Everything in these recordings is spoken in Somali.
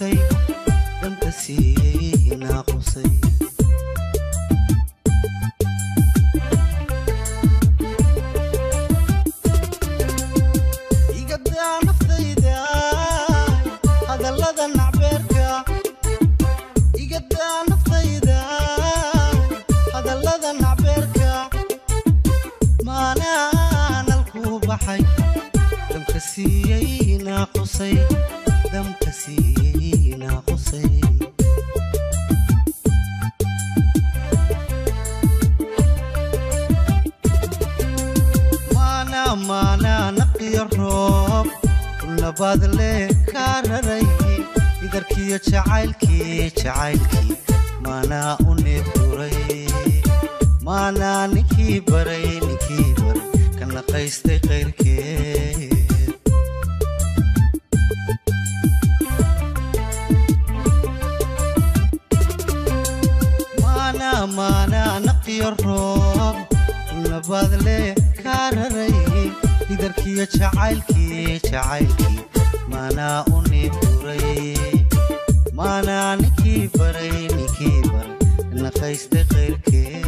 قصي دم كسينا قصي يقدع نفطي ذا هذا اللذا نعبرك يقدع نفطي ذا هذا اللذا نعبرك ما أنا الكوب حي دم كسينا قصي دم كسينا قصي مانا نقي الروب كل باذلي كارري إذا جعايلكي مانا أنبري مانا نكي بري كان قيستي غيركي مانا نقي الروب كل باذلي كارري إذا جعايلكي مانا أنبري مانا نكي بري كان قيستي غيركي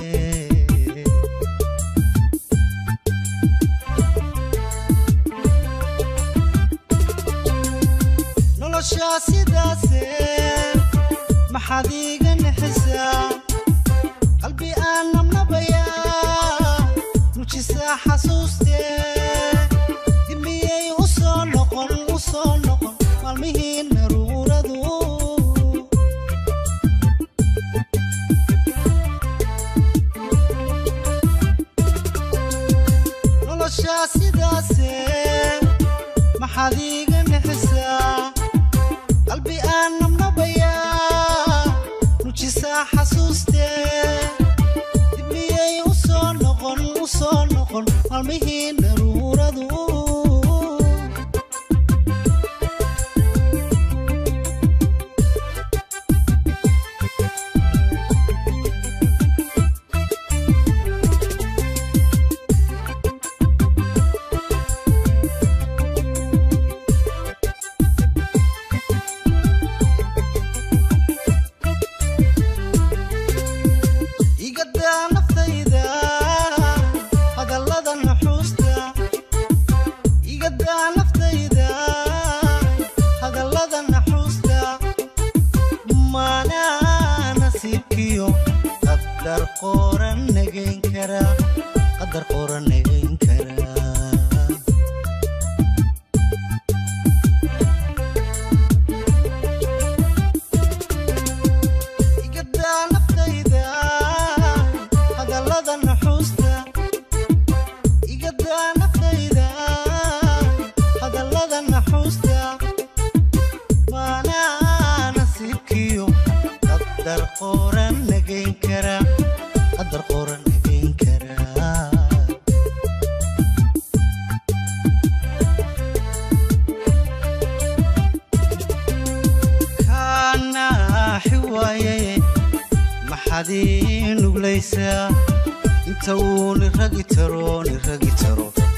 نولشاسي داسي محاديق نحسا قلبي أنا منبيا نوشيسا حسوستي دميي وصول نقل مالمهين نروردو نولشاسي داسي محاديق نحسا قلبي أنا منبيا نوشيسا حسوستي دميي وصول نقل مالمهين نروردو قدر قرن نجين كرا يقدع نفتيدا هذا اللذا نحوستا يقدع نفتيدا هذا اللذا نحوستا ما أنا نسيبكيو قدر قرن نجين كرا قدر قرن نجين كرا حوايي ما حدين وليسا انتون الرقي ترو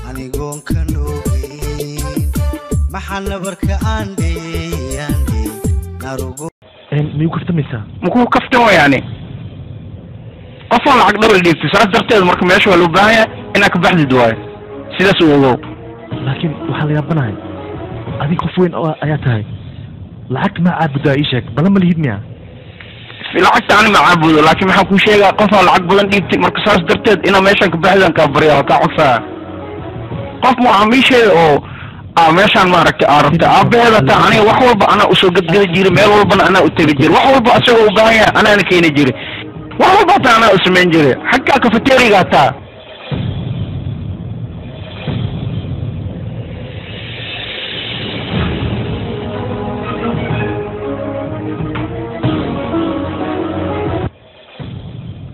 اني قون كنوبين ما حنا بركة عندي ناروغو ميو كفتميسا مكو كفتمو يعني قفل عقدر اللي في ساعات درتين مركب ماشي ولو باهية انك بحث دواي سيداس وولو لكن وحال يابناي هذه قفوين اياتهاي لعك ما عابد ايشك بلا ما ليهد مياه في العكس أنا ما عبده لكن ما حكون شيء قفل العقد بلن ديبتي مركزاس درتد إنا ماشان كبحثان كابريا كعفا قف معامي شيء أو ماشان ما عرفت هذا تعني وحول أنا أسوق قد جيري ميل والبنا أنا أتجيري وحول بأسوق بايا أنا كين جيري وحول بأتا أنا أسمين جيري حكا كفتيري قاتا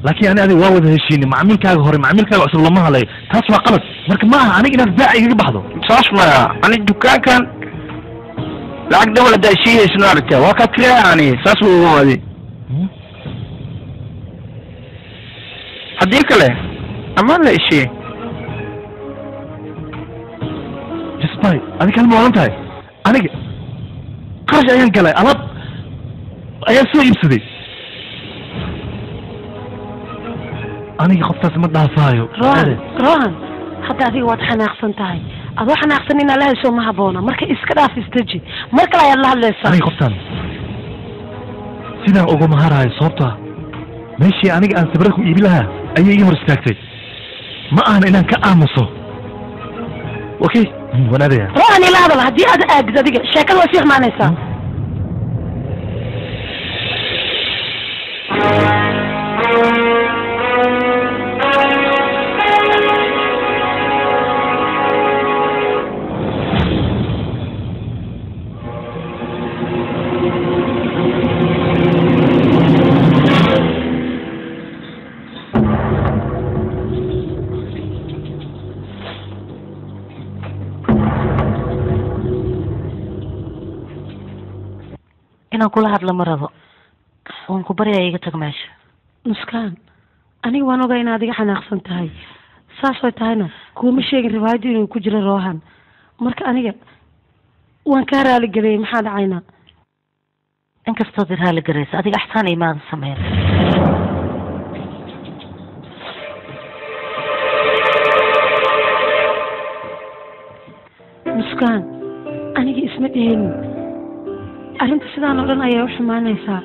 لكن أنا هذه واحد هالشيء معامل كاغ هوري معامل كاغ عصر لما عليه تصل قلت لكن ما أنا كنا باعي يجي بحضه صاص ما أنا الدكان كان العقد ولا ده شيء سنارته وقت لا يعني صاص هو هذه هديك له أما لا شيء جسمي أنا كلمة وانت هاي أنا خرج أيام كلا أنا ayaa soo iibsaday aniga qoftaas ma dhaafaayo rohan hadda adiga waad xanaaqsan tahay adoo xanaaqsan in Allah soo ma haboona marka iska dhaaf istaji marka la yalla hadlaysa aniga qoftaan sidaan ugu maharahay sababta meeshii aniga aan sabra ku iibi lahaa ayay ii hor istaagtay ma ahan inaan ka aamuso okay wanaadaya rohan ila hadal hadii aad aagid adiga sheekada waa sii xamaanaysaa kula hadla marado waan ku bariyaa iga tag meesha nuskaan aniga waan ogaa inaad iga xanaaqsan tahay saas way tahayna kuma sheegin riwaayadii inuu ku jiro Rohan marka aniga waan ka raali galay maxaa dhacayna inkastoo dir raali garaysa adiga axsaan iimaan sameyn nuskaan aniga isma dheheen arrinta sidaan oo dhan ayaa u xumaanaysaa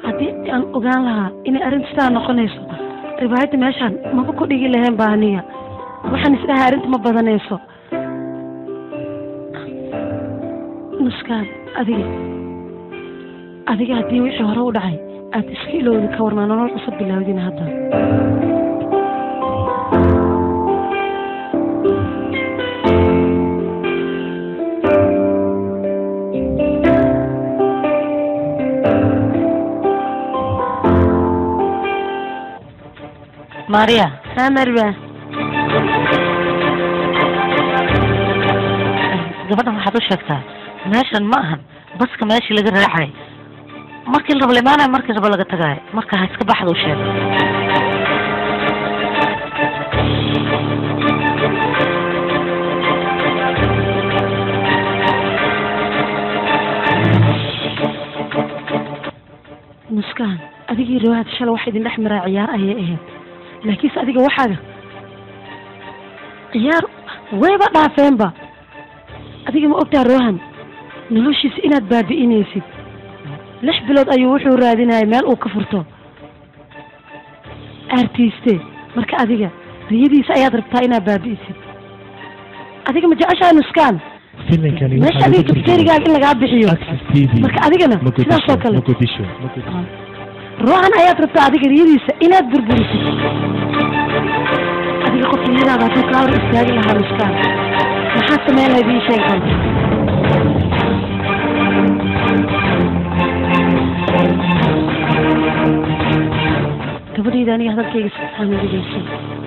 haddii aan ogaan lahaa inay arrinta sidaa noqonayso ribaayadda meeshaan maba ku dhigi lahayn baa aniga waxaan isdhahay arrinta ma badanayso nuskaan adiga haddii wixii hore u dhacay aad iska ilowda ka warnaa nolol cusub bilaawdina hadda Maria Marwa gabadhan waxaad u sheegtaa meeshan ma ahan baska meeshii laga raacay markii la rabo limaana markii rabo laga tagay marka ha iska baxdo u sheeg nuskaan adigii riwaayad shalay wax idin dhex maraa ciyaar ayay ahayd laakiinse adiga waxaaga ciyaar wayba dhaafeenba adiga ma ogtaa Rohan noloshiisa inaad baabi'inaysid 6 bilood ayuu wuxuu raadinayay meel uu ka furto artiste marka adiga riyadiisa ayaad rabtaa inaad baabi'isid adiga ma jeceshahay nuskaan filankani meesha adiga kafteerigaaga in lagaa bixiyo marka adigana sidaas oo kale Rohan ayaad rabtaa adiga riyadiisa inaad burburisid adiga qof riyadaada hadduu kaa hor istaagi lahaa nuskaan maxaad sameyn lahayd ii sheeg bal gabadhayda aniga hadalkayga si fiican u dhegeyso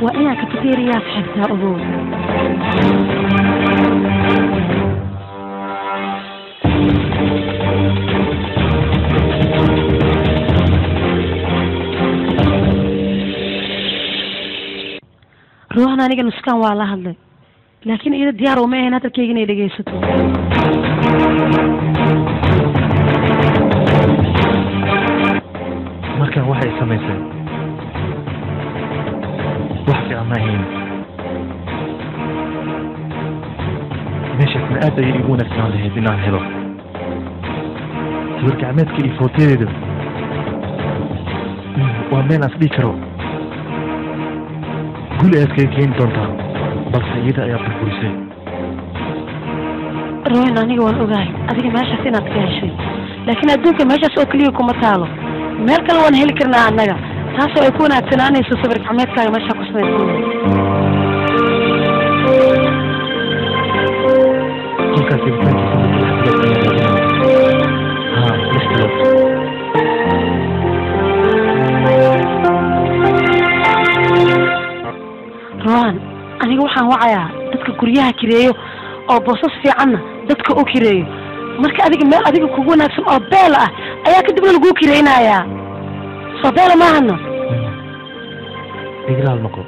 waa inaad kafteeriyaad xigtaa ogow Rohan aniga nuskaan waa la hadlay laakiin iyada diyaar uma ahayn hadalkayga inay dhegeysato markaan waxay samaysay wax fiican ma ahayn meeshaasna aad ayay igu wanaagsanaan lahayd inaan helo sawir gacmeedka iyo footadeeda waa meel aan isdhihi karo guli aad kaga keeni doontaa balse iyada ayaa burburisay Rohan aniga waan ogahay adiga meeshaas inaad ka heshay laakiin adduunka meeshaas oo keliya kuma taalo meel kale waan heli karnaa annaga taasoo ay ku wanaagsanaanayso sawir gacmeedkaaga meesha ku samaysan kolkaas Rohan aniga waxaan wacayaa dadka guryaha kireeyo oo boosas fiicanna dadka u kireeyo marka adiga meel adiga kugu wanaagsan oo beel ah ayaa kadibna lagu kireynayaa soo beela maahana iglaal noqo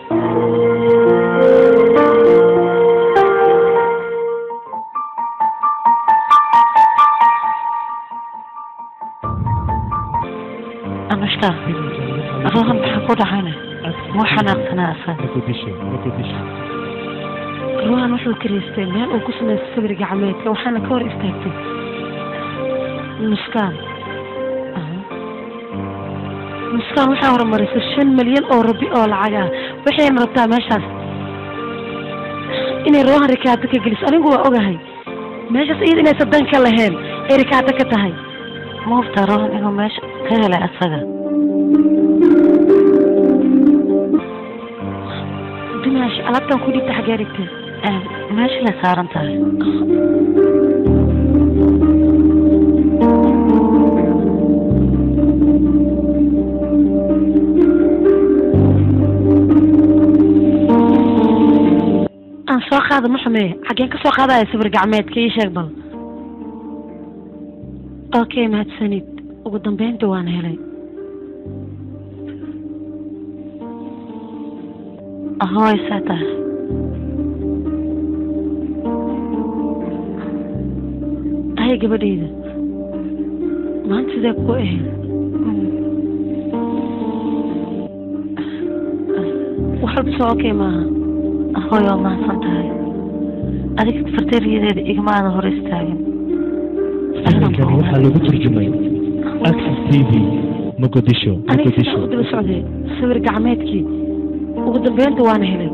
baahnaa asaga ruuhan wuxuu kariistay meel uu ku samaystay sawir gacmeedka waxaana ka hor istaagtay muskaan waxaa horumarisay 5 milyan oo rabi oo lacag ah waxayna rabtaa meeshaas inay ruuhan rikaata ka geliso anigu waa ogahay meeshaas iyada inaysan dan ka lahayn ee rikaata ka tahay ma hubtaa ruuhan inuu meesha ka helay asaga dimaash alaabtan ku dhibta xagee dhigtay meesha la saaran tahay aan soo qaado ma xumee xageen ka soo qaadaya sawir gacmeedka ii sheeg bal okay mahadsanid ugu dambeynta waan helay ahoy sata hay gabadhayda maanta sidee ku ahayd wax walba soo okay maaha ahoy waa mahadsan tahay adiga farteeriyadeeda igmaada hor istaagin filimkani waxaa lagu turjumay Access TV Mogadisho aniga daba socday sawir gacmeedkii ugu dambeynta waana helay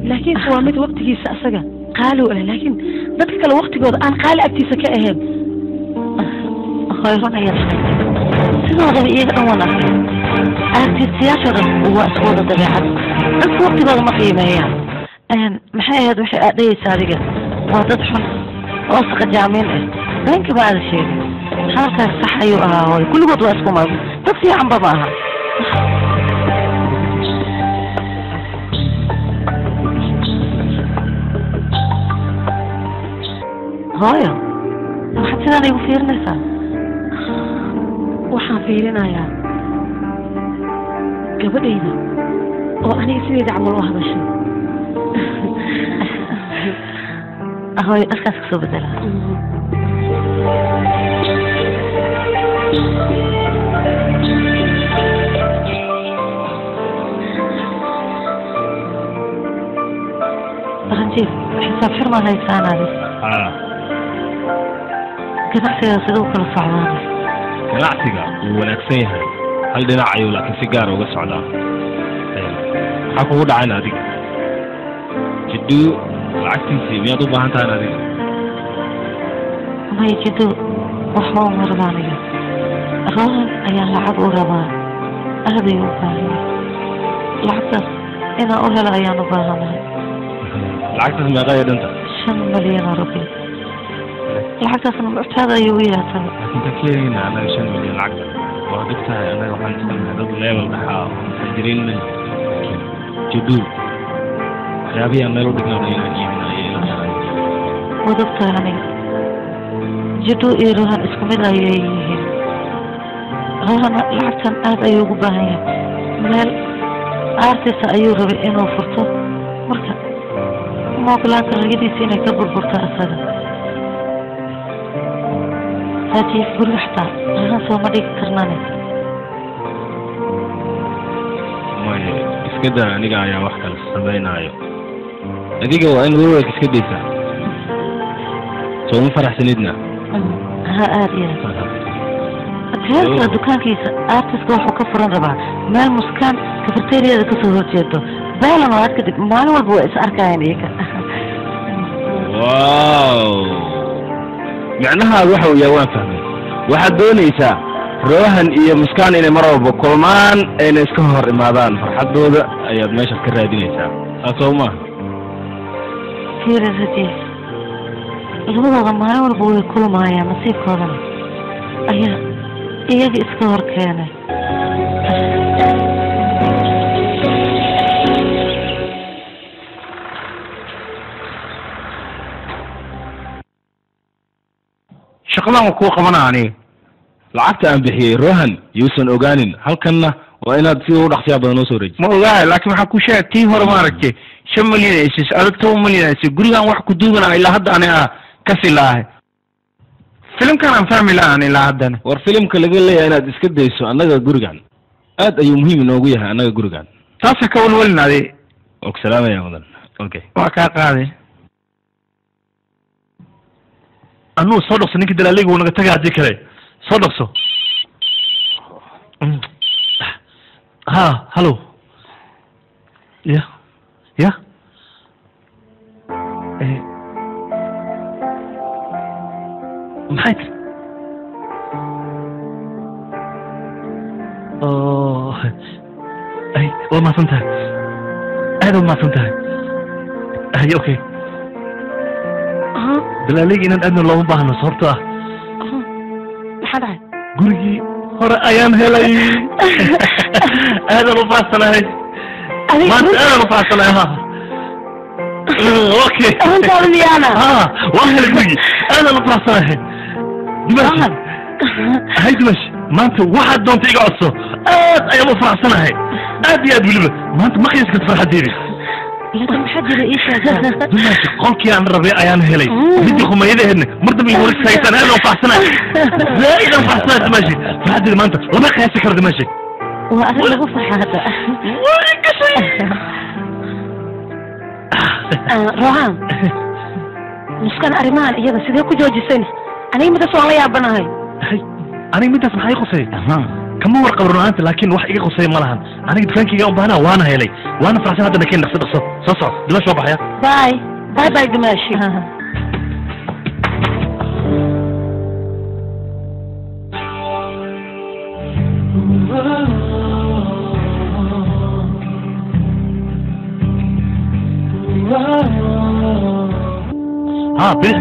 laakiin waa mid waqtigiisa asaga qaali u ah laakiin dadka kale waqtigooda aan qaali agtiisa ka ahayn hoyrunaya sidoodaba iyaga dhan wan arkay artistiyaasha dhan waa isku wada dabeecad dadka waqtigooda ma qiimeeyaan maxay ahayd waxay aadhayaysa adiga waa dad xun oo saqajaamiin ah beenka ma aada sheegin hadalkaas sax ayuu ahaa hooy kulligood waa isku maamul dad fiicanba ma aha hooyo maxaad sidaan igu fiirinaysaa waxaan fiirinayaa gabadhayda oo aniga sideeda camal u hadashay hooyo dharkaas kasoo bedela ranjiif xisaab xirmaan haysaanaadi ganacsiga siduu kala socdaanay ganacsiga wuu wanaagsan yahay hal dhinac ayuu laakiin si gaar uga socdaa maxaa kugu dhacayn adiga jiddu lacagtiisii miyaad u baahan tahan adiga may jiddu waxba uma rabaa aniga rohan ayaa lacag u rabaa aad ayuu u baahanya lacagtaas inaan u helo ayaan u baahanahay lacagtaas meeqaya dhanta 5 milyan oo rubi lacagtaasna muctaada ayuu u yahay laakiin ka keenayna anaga 5 milyan lacagta waa dhigtahay anaga waxaan isticmaalnaa dad level dhaxaa waxaan jirin jiddu waxyaabihii aan meel u dhignaa inaan iibinayo wadogtahay aniga jiddu iyo rohan isku mid ayay yihiin rohana lacagtan aad ayuu ugu baahan yahay meel aartisa ayuu rabay inuu furto marka ma ogolaanta ragadiisa inay ka burburto isaga hajiif guriga xataa rohan sooma dhigi karnane maya iska daa aniga ayaa wax kale samaynaayo adiga waa in warwarka iska daysaa sooma faraxsanidna ha aad iyo teelka dukaankiisa artiska wuxuu ka furan rabaa meel muskaan kafeteriyada kasoo horjeedo beelan oo aad kadib maalin walba waa is arkayaan iyaga wow macnahaadu waxa uu yahay waan fahmay waxaad doonaysaa rohan iyo muskaan inay mar walba kulmaan ayna iska hor imaadaan farxadooda ayaad meeshaas ka raadinaysaa saas oo maaha fiiri rajiif labadooda maalin walba way kulmaayaan nasiibkoodana ayaa iyaga iska hor keenay shaqadan waa kuu qabanaa aniga lacagta aan bixiyey rohan yuusan ogaanin halkanna waa inaad sida u dhaqsiyaa badan oo soo reejiso ma ogahay laakiin waxaan ku sheegay tii hore maaragtay 5 milyan aysis adag 10 milyan aysis gurigaan wax ku duuganaa ilaa hadda aniga kasi laahay filimkan aan fahmi lahaan ilaa haddana war filimka laga leeyahay inaad iska dayso annaga gurigan aad ayuu muhiim inoogu yahay annaga gurigan taasa ka walwalinaade وكسلام يا مدن اوكي وكا قاضي أنو صدق سنيك دلاليق ونقتقع دي كده صدق سو ها هلو يا ايه محيط اي وما فهمتها هذا ما فهمتها هي اوكي دلاليق إن أدنى الله مباهنا صورته محمد قولي هرا أيام هلاي هذا مفاصلة هاي ما أنت أنا مفاصلة ها أوكي أنت أولي أنا واهل قولي أنا مفاصلة هاي دمشق هاي دمشق ما أنت واحد دون تيجي عصو أيام مفاصلة هاي يا دولبة ما أنت ما خيسك تفرح ديري لكن محد رئيس هذا دمشق قولك يا ربيع أيام هلاي بدي خميدة هن مرد بيقولك سيسان أنا مفاصلة لا إذا مفاصلة دمشق فهدي ما أنت وما خيسك دمشق وأنا له فرحة هذا روحان مسكن أرمان إياه سيدي كو جوجي سني أنا مدى سؤال يا بناهي أنا مدى سمحي قصي كم ورقة برنامج لكن واحد يجي قصي مالهن أنا قلت لك يوم بهنا وأنا هيلي وأنا فرحان هذا نكين نقصد صص دمشق وبحيا باي باي باي دمشق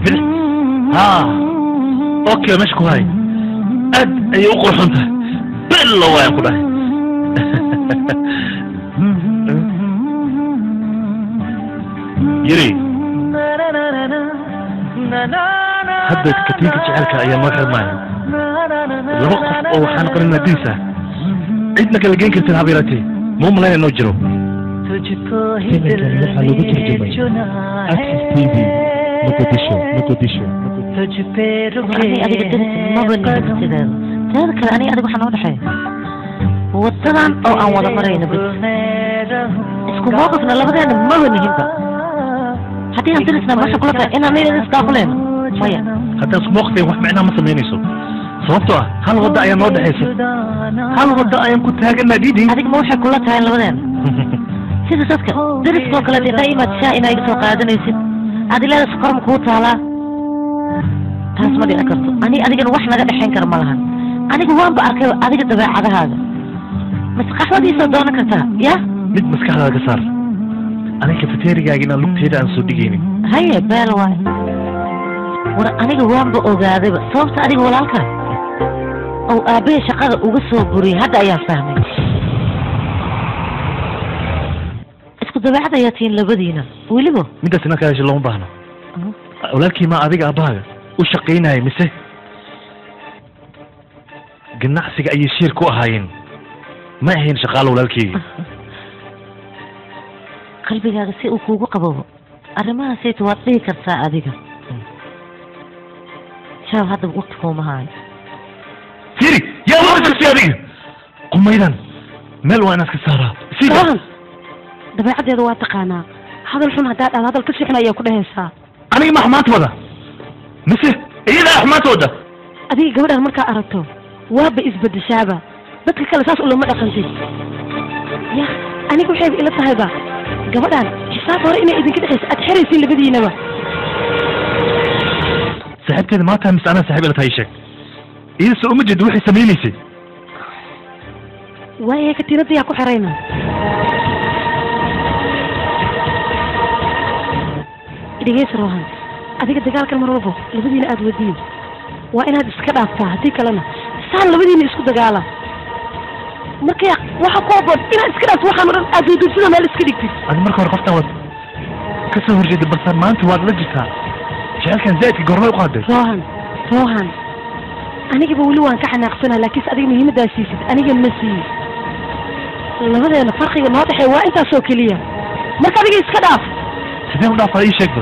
بلح اوكي مشكو هاي اي اقرح انت بالله وين قبه يري هدد كتيك جعلك ايام واحد معي لو وقف او حانق لنا ديسة عيدنا كالجين كنت العبيراتي مو ملاي انو جرو مقدشو أنا أديك ما بني بكتير تذكر أنا أديك وحنا وضحي وطبعا أو أن وضع مرينا بس اسكو موقفنا لبدا ما بني هبا حتى يمتلسنا ما شكلك إنا مين نستقبلين فيا حتى اسكو موقفي وح معنا ما سمينيسو صوبتوا هل غدا أيام وضع حيسو هل غدا أيام كنت هاجنا ديدي أديك موحي كلها تهين لبدا سيدي تذكر درس كوكلا دائما تشائنا يقصوا قادنا يسيب أدي لا سكر مكوت على taas ma dhici karto adigana wax naga dhaxayn kara ma lahan anigu waan ba arkay adiga dabeecadahaaga maskaxdiisa doona kartaa ya mid maskaxdaada ka saar aniga kafeterigaagina lugteeda aan soo dhigaynin haye beel waay war aniga waan ba ogaadayba sababta adiga walaalka oo aabbahay shaqada uga soo buriyay hadda ayaan fahmay isku dabeecad ayaa tihiin labadiina weliba midaas inaan ka hesho looma baahno walaalkii ma adiga aabahaaga وشقيناي مسه قلنا حسيق أي شير كو هاين ما هين شغال ولا الكي قلبي هذا سيء وكوكو قبوه أرماها سيء توطيه كرساء ذيك شاف هذا بوقتكو مهاي سيري يا الله كرساء ذيك قم أيضا مالوا ناس كسارة سيري دبي عدي هذا واتقانا هذا الحين هذا الكسي حنا ياكل هسا أنا ما حمات ولا مسه إيه لا أحمد وده أدي قبل المركة أردته واب إثبت الشعب بدك كلا ساس ولا ما أقنتي يا أنا كل شيء إلا طهبة قبل أن حساب ورينا إذا كده حس أتحرس اللي بدي نبى سحبت ما تهمس أنا سحب إلى هايشك إيه سو مجد وحي سميني سي وهي كتير دي أكو حرينا إذا جيس روحان adiga dagaalkan mar walba labadiina aad wadiin waa inaad iska dhaaftaa hadii kalena saan labadiina isku dagaala marka waxa ku bood inaad iska dhaafto waxa maran aad sida meel iska dhigtid adiga marka hore qofta wad ka soo horjeeda balse maanta waad la jirtaa jecelkan zaadki gormay u qaaday روحان aniga wali waan ka xanaaqsanaa laakiin adiga muhiimadaas siisid aniga ma sii labadeena farqiga noo dhaxay waa intaas oo kaliya marka adiga iska dhaaf sidee u dhaafay sheeg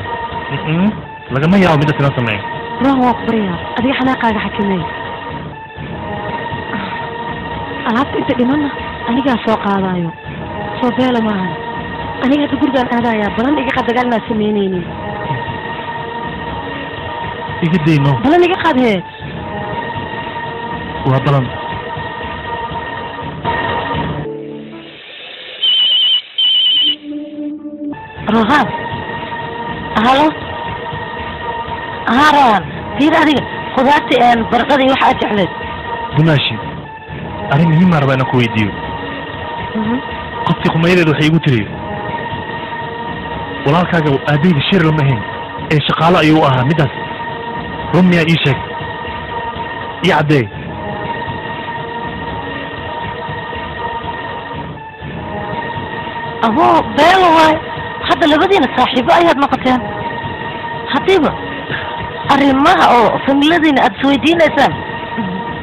لقد يا عميدة سنة سمعي روح وقبريها أدي حناقة حكمي ألعبت أنت لمنا أنا جا سوق هذا يو سوفيلا معنا aniga hadda gurigaan aadayaa balan iga qaad dagaalnaa samaynaynin iga dayno balan iga qaad hee waa balan روحان هلو روحان في هذه خذاتي برقدي وحاجة حلت دماشي أنا مهم أربعة نكوي ديو قصتي خميلة وحي قتري ولا كاجو أبي الشير المهم إيه شقالة أيوها مدس رمي إيشك يعدي أهو بيلو هذا اللي بدينا صاحبه أيهاد نقطين خطيبة أرمها أو في الذين أتسويدين إسان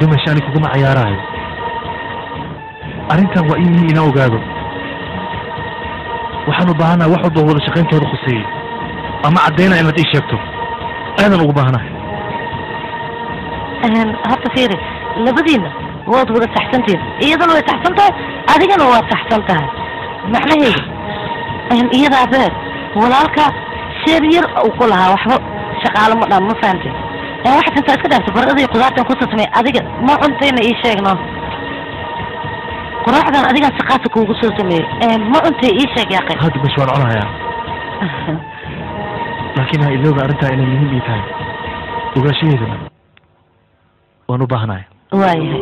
دمشي أنا كوكما عياراهي أرنتا وإيمي إنا وقادو وحانو باهنا واحد وهو شقين تهدو خصيي أما عدينا إما تيش يكتب أنا نقو باهنا هذا فيري اللي بدينا واد ودا تحسنتين إيضا ودا تحسنتها أدينا ودا تحسنتها معنى هي إيضا عباد ولالك سيرير وكلها وحبا شغالة مقدام ما فهمتين واحد انت كده تبرقضي قضاء كنت تسمي أدينا ما عنتين إيه شيء قراحة أدينا سقاتك وقصة سمي ما عنتي إيه شيء يا أخي هذا مشوار عنها يا لكنها إذا أردتها إلى المهم يتاي وقاشي هذا وانو باهناي واي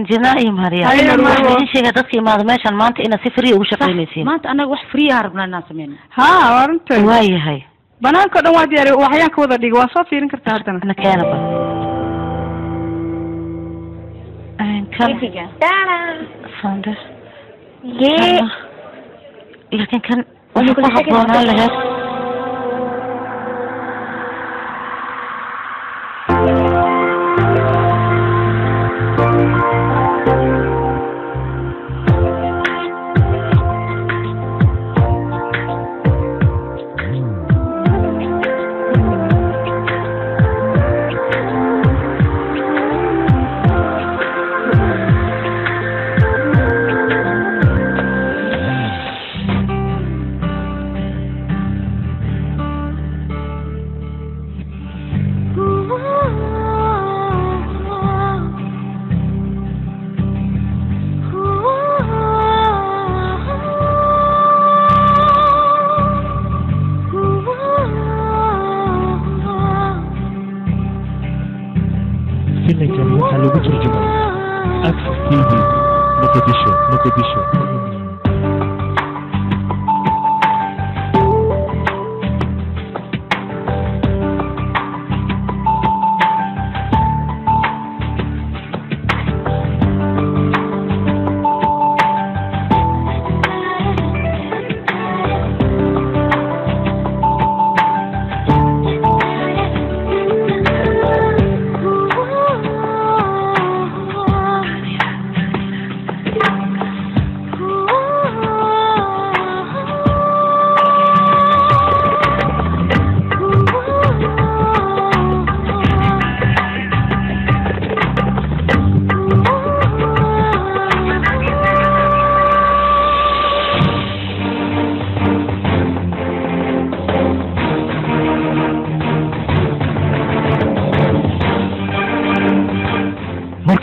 جنائي ماريا أي شيء هذاك ما ماشان ما أنت إنا سفري وشقيليسين ما أنت أنا وح فري هربنا الناس منه ها ورنت واي هاي بنان كده وادي أري وحياة كودا ديك وصافي رين كرتادنا أنا كانبا كان فاندر لكن كان وكل حبونا لها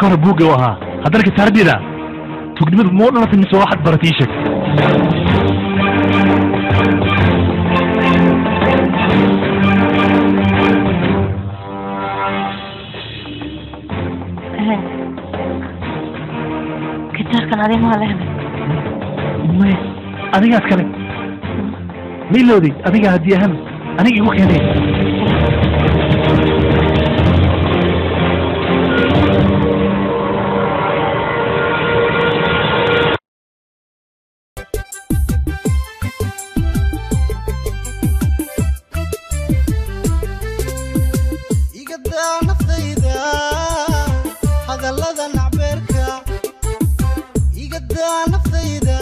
كان بوجي وها هذاك التربية ده تقدم الموضوع في النساء واحد براتيشك كتير كان عليه ما له ما أنا قاعد كلام مين لودي أنا قاعد دي أهم أنا يوخ يعني قدام نفيدا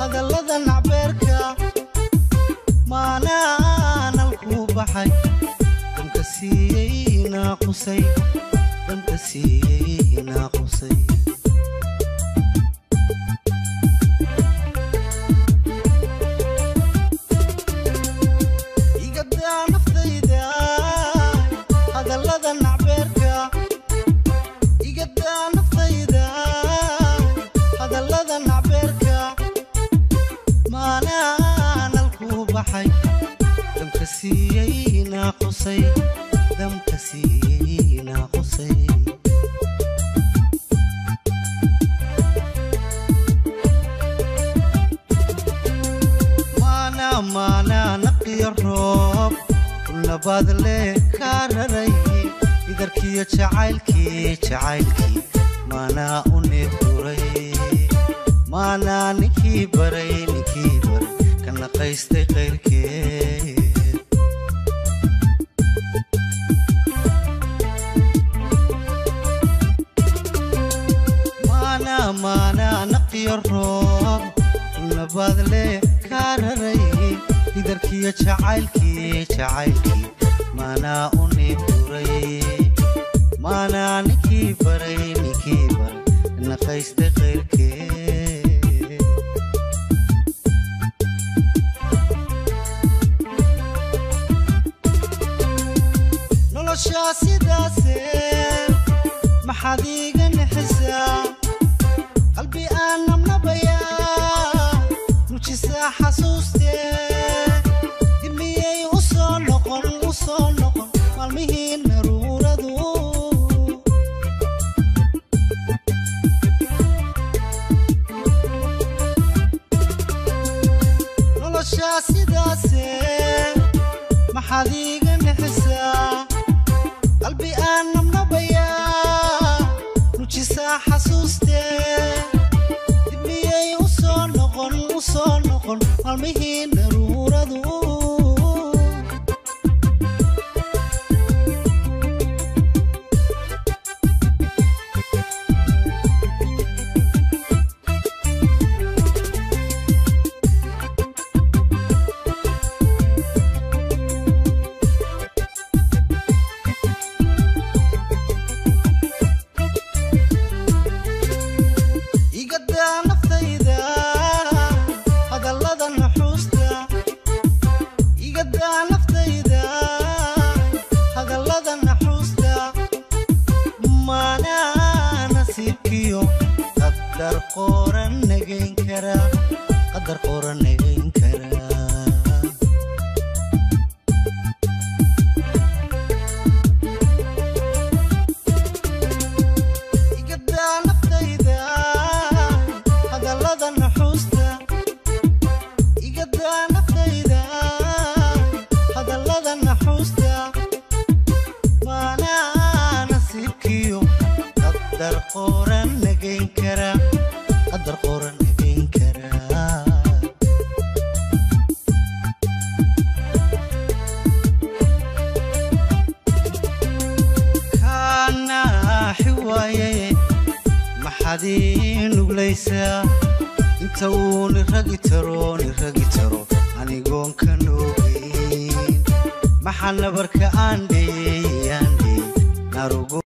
هذا اللذا نعبرك ما أنا الكوب حي دم كسينا قصي دم كسينا قصي قدام نفيدا هذا اللذا نعبرك قدام نفيدا هذا اللذا نعبرك ما أنا الكوب حي دم كسينا قصي دم كسينا قصي مانا نقي الروب كل بادلي كارري إذا جعايلكي مانا أنبوري مانا نكي بري كان قيستي غيركي مانا نقي الروب كل بادلي كارري إذا جعايلكي مانا أنبوري مانا نكي بري نقيستي غيركي نولوشا سيداسي محاديق نحسا قلبي أنا منبيا نوشيسا حسوستي دميي وصول نقل مالمهين نروردو نولوشا سيداسي محاديق نحسا قلبي أنا منبيا نوشيسا حسوستي دميي وصول نقل مالمهين نروردو قدر قرن نجين كرا قدر قرن نجين كرا يقدر نفتيدا هذا اللذا نحوستا يقدر نفتيدا هذا اللذا نحوستا ما أنا نسيبكيو قدر قرن نجين كرا قدر قرن نجين كرا كان حوايي محادين وليسا انتو نرقي ترو اني قون كنوبين محل بركة عندي نارو